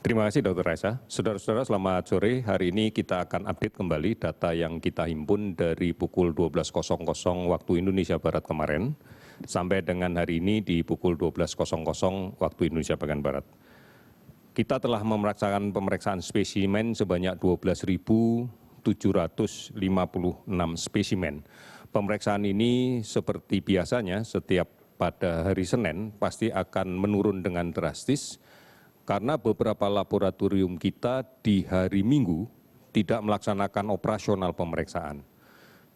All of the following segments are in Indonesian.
Terima kasih Dr. Raisa. Saudara-saudara selamat sore. Hari ini kita akan update kembali data yang kita himpun dari pukul 12.00 waktu Indonesia Barat kemarin sampai dengan hari ini di pukul 12.00 waktu Indonesia bagian Barat. Kita telah melaksanakan pemeriksaan spesimen sebanyak 12.756 spesimen. Pemeriksaan ini seperti biasanya setiap pada hari Senin pasti akan menurun dengan drastis karena beberapa laboratorium kita di hari Minggu tidak melaksanakan operasional pemeriksaan,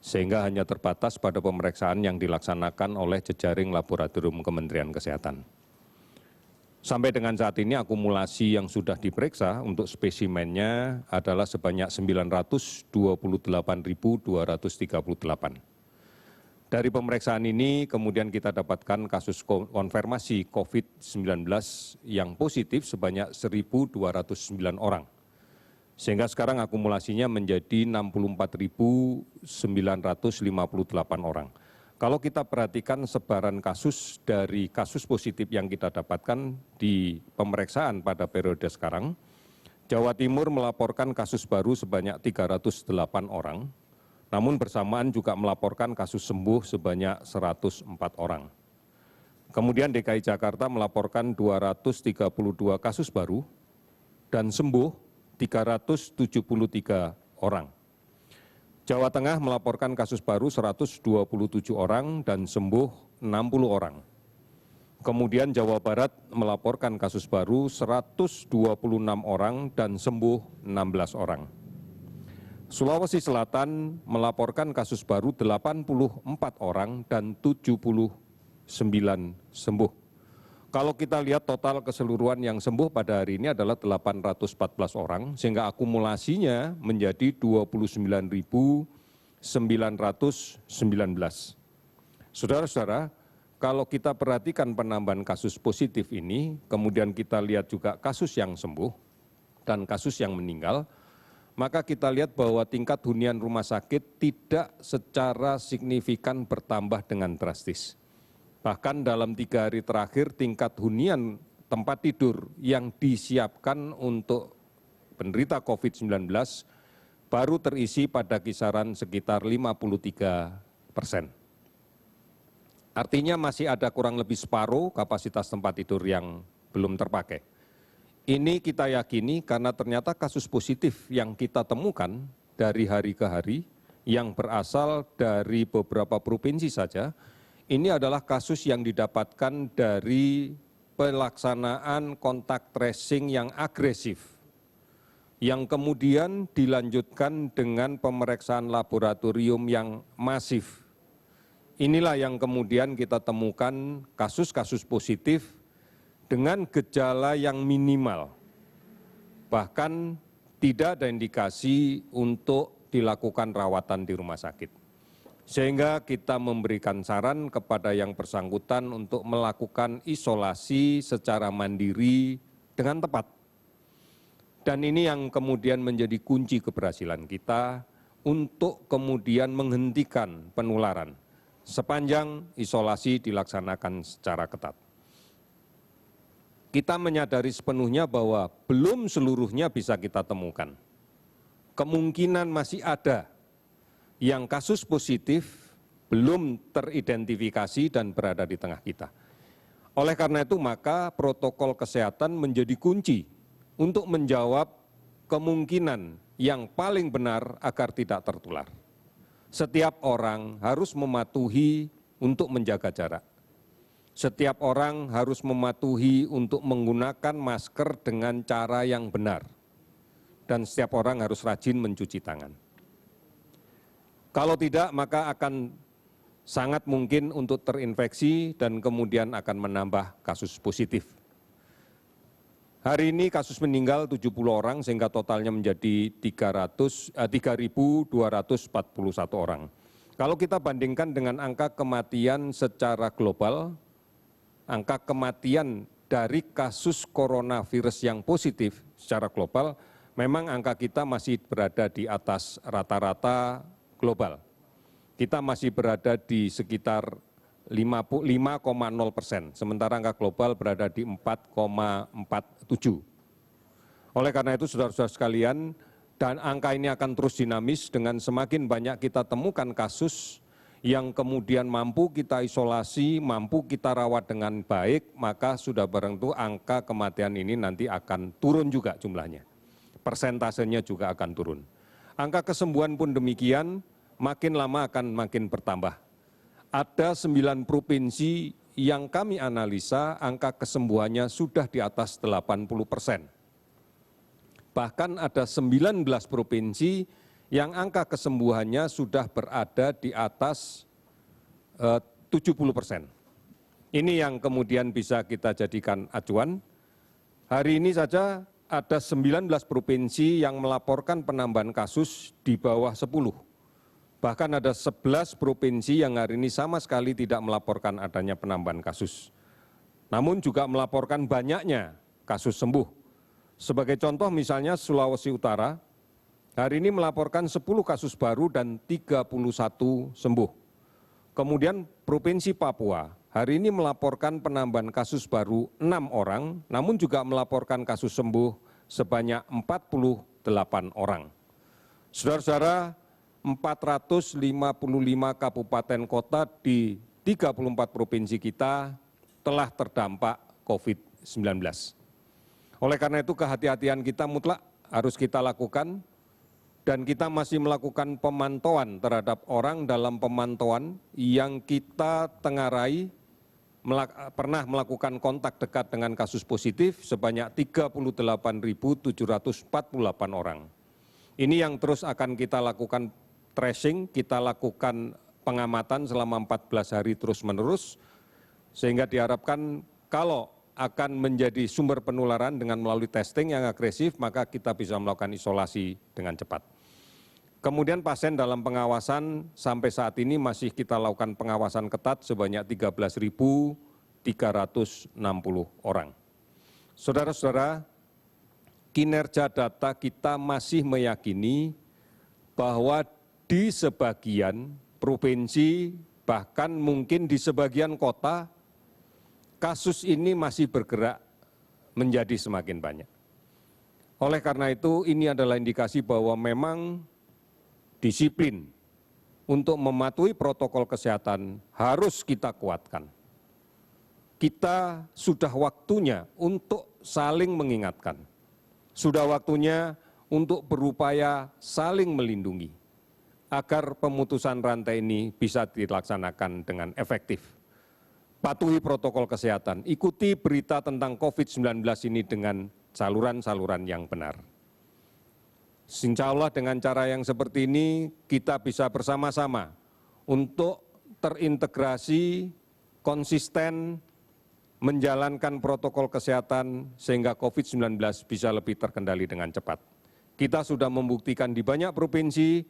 sehingga hanya terbatas pada pemeriksaan yang dilaksanakan oleh jejaring laboratorium Kementerian Kesehatan. Sampai dengan saat ini akumulasi yang sudah diperiksa untuk spesimennya adalah sebanyak 928.238. Dari pemeriksaan ini kemudian kita dapatkan kasus konfirmasi COVID-19 yang positif sebanyak 1.209 orang. Sehingga sekarang akumulasinya menjadi 64.958 orang. Kalau kita perhatikan sebaran kasus dari kasus positif yang kita dapatkan di pemeriksaan pada periode sekarang, Jawa Timur melaporkan kasus baru sebanyak 308 orang, namun bersamaan juga melaporkan kasus sembuh sebanyak 104 orang. Kemudian DKI Jakarta melaporkan 232 kasus baru dan sembuh 373 orang. Jawa Tengah melaporkan kasus baru 127 orang dan sembuh 60 orang. Kemudian Jawa Barat melaporkan kasus baru 126 orang dan sembuh 16 orang. Sulawesi Selatan melaporkan kasus baru 84 orang dan 79 sembuh. Kalau kita lihat total keseluruhan yang sembuh pada hari ini adalah 814 orang, sehingga akumulasinya menjadi 29.919. Saudara-saudara, kalau kita perhatikan penambahan kasus positif ini, kemudian kita lihat juga kasus yang sembuh dan kasus yang meninggal, maka kita lihat bahwa tingkat hunian rumah sakit tidak secara signifikan bertambah dengan drastis. Bahkan dalam 3 hari terakhir tingkat hunian tempat tidur yang disiapkan untuk penderita COVID-19 baru terisi pada kisaran sekitar 53%. Artinya masih ada kurang lebih separuh kapasitas tempat tidur yang belum terpakai. Ini kita yakini karena ternyata kasus positif yang kita temukan dari hari ke hari yang berasal dari beberapa provinsi saja, ini adalah kasus yang didapatkan dari pelaksanaan kontak tracing yang agresif, yang kemudian dilanjutkan dengan pemeriksaan laboratorium yang masif. Inilah yang kemudian kita temukan kasus-kasus positif dengan gejala yang minimal, bahkan tidak ada indikasi untuk dilakukan rawatan di rumah sakit. Sehingga kita memberikan saran kepada yang bersangkutan untuk melakukan isolasi secara mandiri dengan tepat. Dan ini yang kemudian menjadi kunci keberhasilan kita untuk kemudian menghentikan penularan sepanjang isolasi dilaksanakan secara ketat. Kita menyadari sepenuhnya bahwa belum seluruhnya bisa kita temukan. Kemungkinan masih ada yang kasus positif belum teridentifikasi dan berada di tengah kita. Oleh karena itu maka protokol kesehatan menjadi kunci untuk menjawab kemungkinan yang paling benar agar tidak tertular. Setiap orang harus mematuhi untuk menjaga jarak. Setiap orang harus mematuhi untuk menggunakan masker dengan cara yang benar. Dan setiap orang harus rajin mencuci tangan. Kalau tidak, maka akan sangat mungkin untuk terinfeksi dan kemudian akan menambah kasus positif. Hari ini kasus meninggal 70 orang sehingga totalnya menjadi 3.241 orang. Kalau kita bandingkan dengan angka kematian secara global, angka kematian dari kasus coronavirus yang positif secara global, memang angka kita masih berada di atas rata-rata global. Kita masih berada di sekitar 5,0%, sementara angka global berada di 4,47%. Oleh karena itu, saudara-saudara sekalian, dan angka ini akan terus dinamis dengan semakin banyak kita temukan kasus yang kemudian mampu kita isolasi, mampu kita rawat dengan baik, maka sudah barang tentu angka kematian ini nanti akan turun juga jumlahnya. Persentasenya juga akan turun. Angka kesembuhan pun demikian, makin lama akan makin bertambah. Ada 9 provinsi yang kami analisa angka kesembuhannya sudah di atas 80%. Bahkan ada 19 provinsi yang angka kesembuhannya sudah berada di atas 70%. Ini yang kemudian bisa kita jadikan acuan. Hari ini saja ada 19 provinsi yang melaporkan penambahan kasus di bawah 10. Bahkan ada 11 provinsi yang hari ini sama sekali tidak melaporkan adanya penambahan kasus. Namun juga melaporkan banyaknya kasus sembuh. Sebagai contoh misalnya Sulawesi Utara, hari ini melaporkan 10 kasus baru dan 31 sembuh. Kemudian Provinsi Papua, hari ini melaporkan penambahan kasus baru 6 orang, namun juga melaporkan kasus sembuh sebanyak 48 orang. Saudara-saudara, 455 kabupaten kota di 34 provinsi kita telah terdampak COVID-19. Oleh karena itu kehati-hatian kita mutlak harus kita lakukan dan kita masih melakukan pemantauan terhadap orang dalam pemantauan yang kita tengarai pernah melakukan kontak dekat dengan kasus positif sebanyak 38.748 orang. Ini yang terus akan kita lakukan tracing, kita lakukan pengamatan selama 14 hari terus-menerus, sehingga diharapkan kalau akan menjadi sumber penularan dengan melalui testing yang agresif, maka kita bisa melakukan isolasi dengan cepat. Kemudian pasien dalam pengawasan sampai saat ini masih kita lakukan pengawasan ketat sebanyak 13.360 orang. Saudara-saudara, kinerja data kita masih meyakini bahwa di sebagian provinsi, bahkan mungkin di sebagian kota, kasus ini masih bergerak menjadi semakin banyak. Oleh karena itu, ini adalah indikasi bahwa memang disiplin untuk mematuhi protokol kesehatan harus kita kuatkan. Kita sudah waktunya untuk saling mengingatkan. Sudah waktunya untuk berupaya saling melindungi agar pemutusan rantai ini bisa dilaksanakan dengan efektif. Patuhi protokol kesehatan, ikuti berita tentang COVID-19 ini dengan saluran-saluran yang benar. Insya Allah dengan cara yang seperti ini kita bisa bersama-sama untuk terintegrasi, konsisten, menjalankan protokol kesehatan sehingga COVID-19 bisa lebih terkendali dengan cepat. Kita sudah membuktikan di banyak provinsi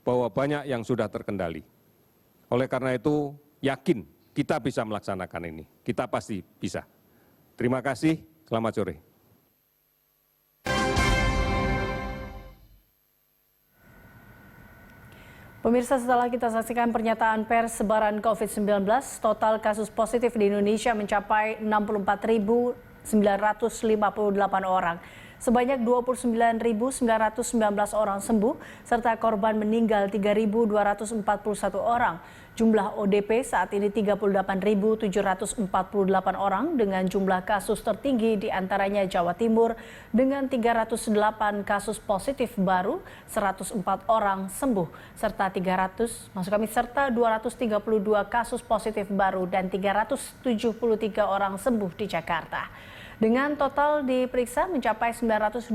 bahwa banyak yang sudah terkendali. Oleh karena itu, yakin kita bisa melaksanakan ini. Kita pasti bisa. Terima kasih, selamat sore. Pemirsa, setelah kita saksikan pernyataan pers sebaran COVID-19, total kasus positif di Indonesia mencapai 64.958 orang. Sebanyak 29.919 orang sembuh, serta korban meninggal 3.241 orang. Jumlah ODP saat ini 38.748 orang dengan jumlah kasus tertinggi di antaranya Jawa Timur dengan 308 kasus positif baru, 104 orang sembuh, serta 232 kasus positif baru dan 373 orang sembuh di Jakarta. Dengan total diperiksa mencapai 928.000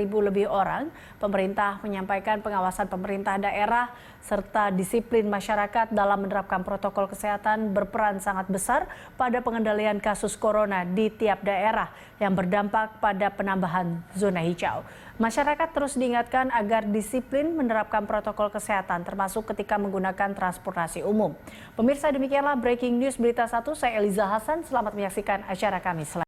lebih orang, pemerintah menyampaikan pengawasan pemerintah daerah serta disiplin masyarakat dalam menerapkan protokol kesehatan berperan sangat besar pada pengendalian kasus corona di tiap daerah yang berdampak pada penambahan zona hijau. Masyarakat terus diingatkan agar disiplin menerapkan protokol kesehatan termasuk ketika menggunakan transportasi umum. Pemirsa, demikianlah Breaking News Berita 1, saya Eliza Hasan, selamat menyaksikan acara kami selanjutnya.